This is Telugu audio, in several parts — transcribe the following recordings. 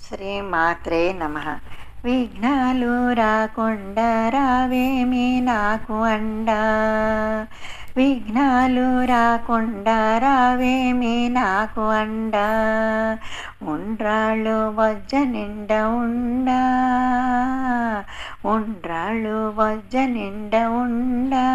శ్రీమాత్రే నమః. విఘ్నాలు రాకుండా రావేమి నాకు అండా, విఘ్నాలు రాకుండా రావేమి నాకు అండా, ఉండ్రాళ్ళు వజ్జ నిండా ఉండా, ఉండ్రాళ్ళు వజ్జ నిండా ఉండా,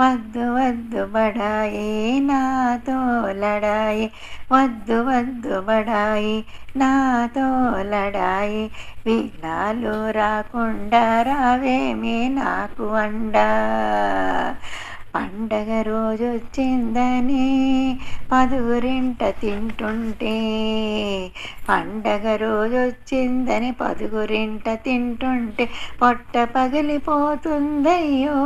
వద్దు వద్దు బడాయి నాతో లడాయి, వద్దు వద్దు బడాయి నాతో లడాయి, విఘ్నాలు రాకుండా రావేమి నాకు అండా. పండగ రోజొచ్చిందని పదుగురింట తింటుంటే, పండగ రోజొచ్చిందని పదుగురింట తింటుంటే పొట్ట పగిలిపోతుందయ్యో,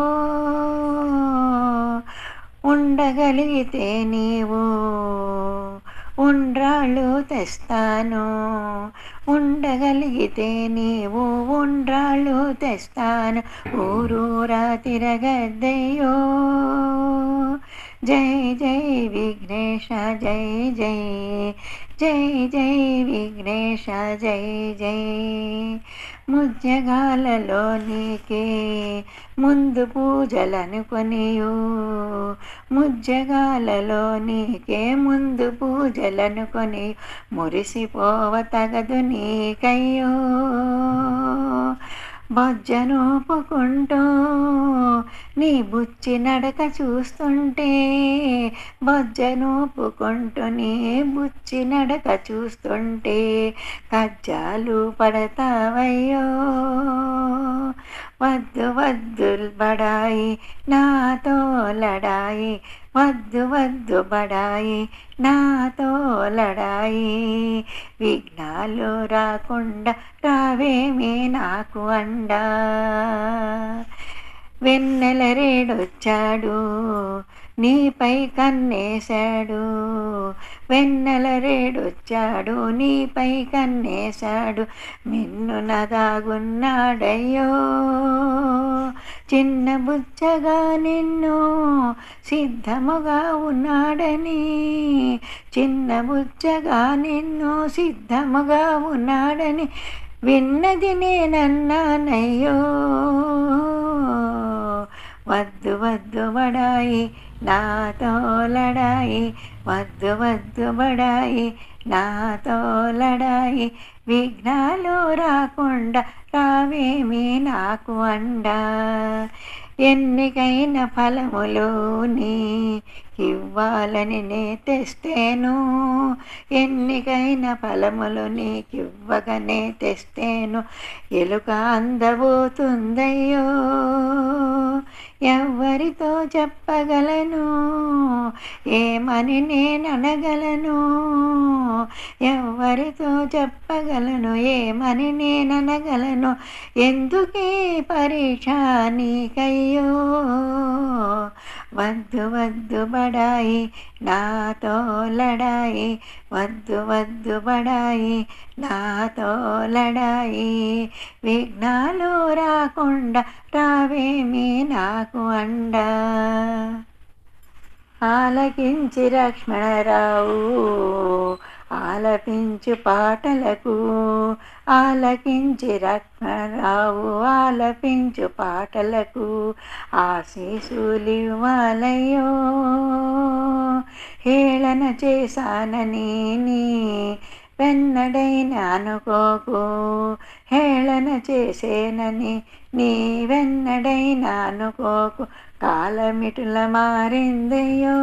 ఉండగలిగితే నీవు ఉండ్రాళ్ళు తెస్తాను, ఉండగలిగితే నీవు ఉండ్రాళ్ళు తెస్తాను, ఊరూరా తిరగద్దయ్యో. జై జై విఘ్నేశ జై జై, జై జై విఘ్నేశ జై జై. ముజ్జగాలలో నీకే ముందు పూజలనుకొనియు, ముజ్జగాలలో నీకే ముందు పూజలనుకొని మురిసిపోవ తగదు నీకయ్యో. బొజ్జనూపుకుంటూ నీ బుచ్చి నడక చూస్తుంటే, బొజ్జనూపుకుంటూ నీ బుచ్చి నడక చూస్తుంటే కజ్జాలు పడతావయ్యో. వద్దు వద్దు బడాయి నాతో లడాయి, వద్దు వద్దు బడాయి నాతో లడాయి, విఘ్నాలు రాకుండా రావేమి నాకు అండా. వెన్నెల రేడొచ్చాడు నీపై కన్నేశాడు, వెన్నెల రేడొచ్చాడు నీపై కన్నేశాడు, మిన్నున దాగున్నాడయ్యో. చిన్న బుచ్చగా నిన్ను సిద్ధముగా ఉన్నాడని, చిన్న బుచ్చగా నిన్ను సిద్ధముగా ఉన్నాడని విన్నది నేనన్నానయ్యో. వద్దు వద్దు బడాయి నాతో లడాయి, వద్దు వద్దు బడాయి నాతో లడాయి, విఘ్నాలు రాకుండా రావేమి నాకు అండా. ఎన్నికైన ఫలములు నీకివ్వాలని నే తెస్తేను, ఎన్నికైన ఫలములు నీకివ్వగానే తెస్తేను, ఎలుక అందబోతుందయ్యో. ఎవ్వరితో చెప్పగలను ఏమని నేననగలను, ఎవ్వరితో చెప్పగలను ఏమని నేననగలను, ఎందుకే పరీక్ష నీకయ్యో. వద్దు వద్దు బడాయి నాతో లడాయి, వద్దు వద్దు బడాయి నాతో లడాయి, విఘ్నాలు రాకుండా రావేమి నాకు అండా. ఆలకించి లక్ష్మణరావు ఆలపించు పాటలకు, ఆలకించి లక్ష్మణరావు ఆలపించు పాటలకు ఆశీసులివ్వాలయ్యో. హేళన చేశానని నీ వెన్నడైనా అనుకోకు, హేళన చేసేనని నీ వెన్నడైనా అనుకోకు, కాలమిటుల మారిందయ్యో.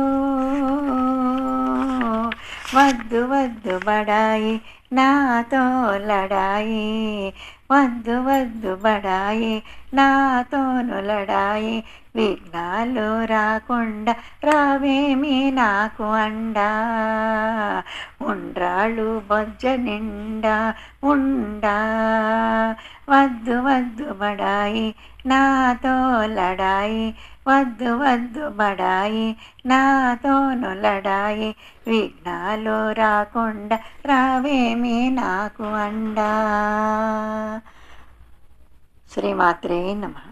వద్దు వద్దు బడాయి నాతో లడాయి, వద్దు వద్దు బడాయి నాతోను లడాయి, విఘ్నాలు రాకుండా రావేమి నాకు అండా. ఉండ్రాళ్ళు బొజ్జ నిండా ఉండా, వద్దు వద్దు బడాయి నాతో లడాయి, వద్దు వద్దు బడాయి నాతోను లడాయి, విఘ్నాలు రాకుండా రావేమి నాకు అండా. శ్రీమాత్రే నమః.